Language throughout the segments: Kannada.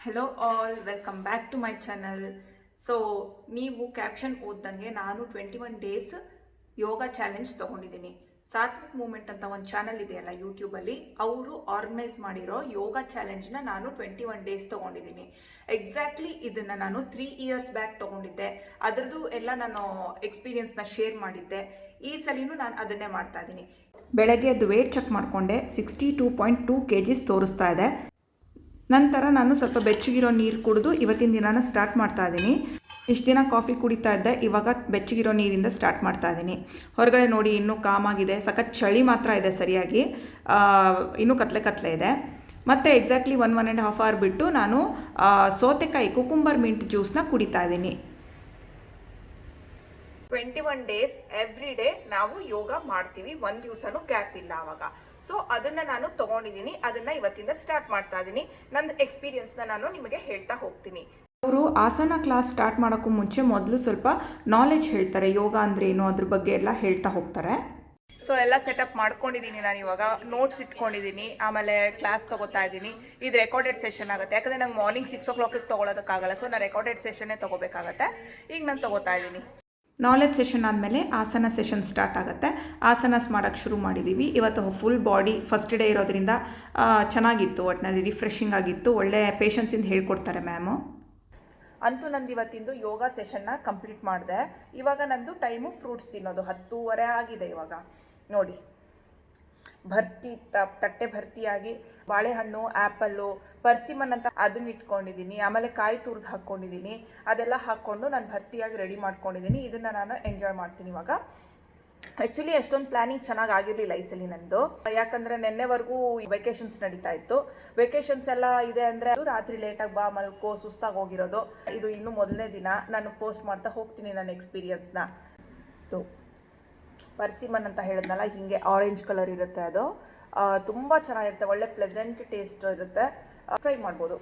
Hello all, welcome back to my channel. So ನೀವು ಕ್ಯಾಪ್ಷನ್ ಓದ್ದಂಗೆ ನಾನು 21 ಡೇಸ್ ಯೋಗ ಚಾಲೆಂಜ್ ತೊಗೊಂಡಿದ್ದೀನಿ. ಸಾತ್ವಿಕ್ ಮೂಮೆಂಟ್ ಅಂತ ಒಂದು ಚಾನಲ್ ಇದೆಯಲ್ಲ ಯೂಟ್ಯೂಬಲ್ಲಿ, ಅವರು ಆರ್ಗನೈಸ್ ಮಾಡಿರೋ ಯೋಗ ಚಾಲೆಂಜ್ನ ನಾನು 21 ಡೇಸ್ ತೊಗೊಂಡಿದ್ದೀನಿ. ಎಕ್ಸಾಕ್ಟ್ಲಿ ಇದನ್ನು ನಾನು 3 ಇಯರ್ಸ್ ಬ್ಯಾಕ್ ತೊಗೊಂಡಿದ್ದೆ. ಅದರದ್ದು ಎಲ್ಲ ನಾನು ಎಕ್ಸ್ಪೀರಿಯನ್ಸ್ನ ಶೇರ್ ಮಾಡಿದ್ದೆ. ಈ ಸಲಿನೂ ನಾನು ಅದನ್ನೇ ಮಾಡ್ತಾ ಇದ್ದೀನಿ. ಬೆಳಗ್ಗೆ ಅದು ವೇಟ್ ಚೆಕ್ ಮಾಡಿಕೊಂಡೆ, 62.2 kgs ತೋರಿಸ್ತಾ ಇದೆ. ನಂತರ ನಾನು ಸ್ವಲ್ಪ ಬೆಚ್ಚಗಿರೋ ನೀರು ಕುಡಿದು ಇವತ್ತಿನ ದಿನಾನ ಸ್ಟಾರ್ಟ್ ಮಾಡ್ತಾ ಇದ್ದೀನಿ. ಇಷ್ಟು ದಿನ ಕಾಫಿ ಕುಡಿತಾ ಇದ್ದೆ, ಇವಾಗ ಬೆಚ್ಚಗಿರೋ ನೀರಿಂದ ಸ್ಟಾರ್ಟ್ ಮಾಡ್ತಾ ಇದ್ದೀನಿ. ಹೊರಗಡೆ ನೋಡಿ ಇನ್ನೂ ಕಾಮಾಗಿದೆ, ಸಖತ್ ಚಳಿ ಮಾತ್ರ ಇದೆ ಸರಿಯಾಗಿ, ಇನ್ನೂ ಕತ್ಲೆ ಇದೆ. ಮತ್ತು ಎಕ್ಸಾಕ್ಟ್ಲಿ 1.5 hour ಬಿಟ್ಟು ನಾನು ಸೌತೆಕಾಯಿ ಕುಕುಂಬರ್ ಮಿಂಟ್ ಜ್ಯೂಸ್ನ ಕುಡಿತಾ ಇದ್ದೀನಿ. 21 ಡೇಸ್ ಎವ್ರಿ ಡೇ ನಾವು ಯೋಗ ಮಾಡ್ತೀವಿ, ಒಂದು ದಿವಸನೂ ಗ್ಯಾಪ್ ಇಲ್ಲ ಆವಾಗ. ಸೊ ಅದನ್ನು ನಾನು ತೊಗೊಂಡಿದ್ದೀನಿ, ಅದನ್ನು ಇವತ್ತಿಂದ ಸ್ಟಾರ್ಟ್ ಮಾಡ್ತಾ ಇದ್ದೀನಿ. ನನ್ನ ಎಕ್ಸ್ಪೀರಿಯನ್ಸ್ನ ನಾನು ನಿಮಗೆ ಹೇಳ್ತಾ ಹೋಗ್ತೀನಿ. ಅವರು ಆಸನ ಕ್ಲಾಸ್ ಸ್ಟಾರ್ಟ್ ಮಾಡೋಕ್ಕೂ ಮುಂಚೆ ಮೊದಲು ಸ್ವಲ್ಪ ನಾಲೆಜ್ ಹೇಳ್ತಾರೆ, ಯೋಗ ಅಂದರೆ ಏನು ಅದ್ರ ಬಗ್ಗೆ ಎಲ್ಲ ಹೇಳ್ತಾ ಹೋಗ್ತಾರೆ. ಸೊ ಎಲ್ಲ ಸೆಟಪ್ ಮಾಡ್ಕೊಂಡಿದ್ದೀನಿ, ನಾನು ಇವಾಗ ನೋಟ್ಸ್ ಇಟ್ಕೊಂಡಿದ್ದೀನಿ, ಆಮೇಲೆ ಕ್ಲಾಸ್ ತೊಗೋತಾ ಇದ್ದೀನಿ. ಇದು ರೆಕಾರ್ಡೆಡ್ ಸೆಷನ್ ಆಗುತ್ತೆ, ಯಾಕಂದರೆ ನಂಗೆ ಮಾರ್ನಿಂಗ್ 6 o'clock ತೊಗೊಳೋದಕ್ಕಾಗಲ್ಲ. ಸೊ ನಾನು ರೆಕಾರ್ಡೆಡ್ ಸೆಷನ್ನೇ ತೊಗೋಬೇಕಾಗತ್ತೆ. ಈಗ ನಾನು ತೊಗೋತಾ ಇದ್ದೀನಿ. ನಾಲೆಜ್ ಸೆಷನ್ ಆದಮೇಲೆ ಆಸನ ಸೆಷನ್ ಸ್ಟಾರ್ಟ್ ಆಗುತ್ತೆ. ಆಸನಸ್ ಮಾಡೋಕ್ಕೆ ಶುರು ಮಾಡಿದ್ದೀವಿ. ಇವತ್ತು ಫುಲ್ ಬಾಡಿ ಫಸ್ಟ್ ಡೇ ಇರೋದ್ರಿಂದ ಚೆನ್ನಾಗಿತ್ತು, ಒಟ್ಟಿನಲ್ಲಿ ರಿಫ್ರೆಶಿಂಗ್ ಆಗಿತ್ತು. ಒಳ್ಳೆ ಪೇಷನ್ಸಿಂದ ಹೇಳ್ಕೊಡ್ತಾರೆ ಮ್ಯಾಮು. ಅಂತೂ ನಂದು ಇವತ್ತಿಂದು ಯೋಗ ಸೆಷನ್ನ ಕಂಪ್ಲೀಟ್ ಮಾಡಿದೆ. ಇವಾಗ ನಂದು ಟೈಮು ಫ್ರೂಟ್ಸ್ ತಿನ್ನೋದು, 10:30 ಆಗಿದೆ ಇವಾಗ. ನೋಡಿ, ತಟ್ಟೆ ಭರ್ತಿಯಾಗಿ ಬಾಳೆಹಣ್ಣು, ಆ್ಯಪಲ್ಲು, ಪರ್ಸಿಮನ್ ಅಂತ ಅದನ್ನ ಇಟ್ಕೊಂಡಿದ್ದೀನಿ. ಆಮೇಲೆ ಕಾಯಿ ತುರಿದು ಹಾಕ್ಕೊಂಡಿದ್ದೀನಿ. ಅದೆಲ್ಲ ಹಾಕ್ಕೊಂಡು ನಾನು ಭರ್ತಿಯಾಗಿ ರೆಡಿ ಮಾಡ್ಕೊಂಡಿದ್ದೀನಿ. ಇದನ್ನು ನಾನು ಎಂಜಾಯ್ ಮಾಡ್ತೀನಿ ಇವಾಗ. ಆ್ಯಕ್ಚುಲಿ ಅಷ್ಟೊಂದು ಪ್ಲ್ಯಾನಿಂಗ್ ಚೆನ್ನಾಗಿ ಆಗಿರಲಿಲ್ಲ ಈ ಸಲ ನಂದು, ಯಾಕಂದರೆ ನೆನ್ನೆವರೆಗೂ ವೆಕೇಷನ್ಸ್ ನಡೀತಾ ಇತ್ತು. ವೆಕೇಷನ್ಸ್ ಎಲ್ಲ ಇದೆ ಅಂದರೆ ರಾತ್ರಿ ಲೇಟಾಗಿ ಬಾ ಮಲ್ಕೋ ಸುಸ್ತಾಗಿ ಹೋಗಿರೋದು. ಇದು ಇನ್ನೂ ಮೊದಲನೇ ದಿನ, ನಾನು ಪೋಸ್ಟ್ ಮಾಡ್ತಾ ಹೋಗ್ತೀನಿ ನನ್ನ ಎಕ್ಸ್ಪೀರಿಯನ್ಸ್ನ. ಪರ್ಸಿಮನ್ ಅಂತ ಹೇಳಿದ್ನಲ್ಲ, ಹೀಗೆ ಆರೆಂಜ್ ಕಲರ್ ಇರುತ್ತೆ, ಅದು ತುಂಬ ಚೆನ್ನಾಗಿರುತ್ತೆ, ಒಳ್ಳೆ ಪ್ಲೆಸೆಂಟ್ ಟೇಸ್ಟ್ ಇರುತ್ತೆ. ಟ್ರೈ ಮಾಡ್ಬೋದು.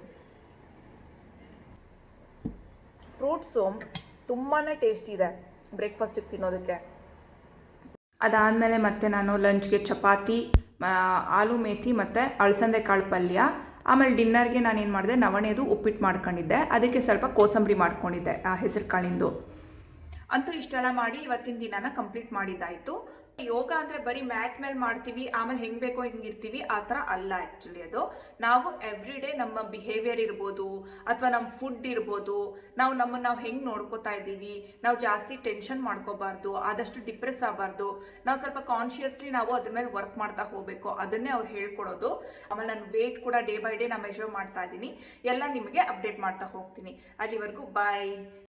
ಫ್ರೂಟ್ಸು ತುಂಬಾ ಟೇಸ್ಟಿ ಇದೆ ಬ್ರೇಕ್ಫಾಸ್ಟಿಗೆ ತಿನ್ನೋದಕ್ಕೆ. ಅದಾದಮೇಲೆ ಮತ್ತೆ ನಾನು ಲಂಚ್ಗೆ ಚಪಾತಿ, ಆಲೂ ಮೇಥಿ ಮತ್ತು ಅಳಸಂದೆ ಕಾಳು ಪಲ್ಯ. ಆಮೇಲೆ ಡಿನ್ನರ್ಗೆ ನಾನೇನು ಮಾಡಿದೆ, ನವಣೆದು ಉಪ್ಪಿಟ್ಟು ಮಾಡ್ಕೊಂಡಿದ್ದೆ, ಅದಕ್ಕೆ ಸ್ವಲ್ಪ ಕೋಸಂಬರಿ ಮಾಡ್ಕೊಂಡಿದ್ದೆ ಆ ಹೆಸರು ಕಾಳಿಂದು. ಅಂತೂ ಇಷ್ಟೆಲ್ಲ ಮಾಡಿ ಇವತ್ತಿನ ದಿನಾನ ಕಂಪ್ಲೀಟ್ ಮಾಡಿದ್ದಾಯಿತು. ಯೋಗ ಅಂದರೆ ಬರೀ ಮ್ಯಾಟ್ ಮೇಲೆ ಮಾಡ್ತೀವಿ, ಆಮೇಲೆ ಹೆಂಗೆ ಬೇಕೋ ಹಿಂಗೆ ಇರ್ತೀವಿ, ಆ ಥರ ಅಲ್ಲ. ಆ್ಯಕ್ಚುಲಿ ಅದು ನಾವು ಎವ್ರಿ ಡೇ ನಮ್ಮ ಬಿಹೇವಿಯರ್ ಇರ್ಬೋದು, ಅಥವಾ ನಮ್ಮ ಫುಡ್ ಇರ್ಬೋದು, ನಾವು ಹೆಂಗೆ ನೋಡ್ಕೋತಾ ಇದ್ದೀವಿ, ನಾವು ಜಾಸ್ತಿ ಟೆನ್ಷನ್ ಮಾಡ್ಕೋಬಾರ್ದು, ಆದಷ್ಟು ಡಿಪ್ರೆಸ್ ಆಗಬಾರ್ದು, ನಾವು ಸ್ವಲ್ಪ ಕಾನ್ಷಿಯಸ್ಲಿ ನಾವು ಅದ್ರ ಮೇಲೆ ವರ್ಕ್ ಮಾಡ್ತಾ ಹೋಗಬೇಕು, ಅದನ್ನೇ ಅವ್ರು ಹೇಳ್ಕೊಡೋದು. ಆಮೇಲೆ ನಾನು ವೇಟ್ ಕೂಡ ಡೇ ಬೈ ಡೇ ನಾನು ಮೆಷರ್ ಮಾಡ್ತಾ ಇದ್ದೀನಿ, ಎಲ್ಲ ನಿಮಗೆ ಅಪ್ಡೇಟ್ ಮಾಡ್ತಾ ಹೋಗ್ತೀನಿ. ಅಲ್ಲಿವರೆಗೂ ಬಾಯ್.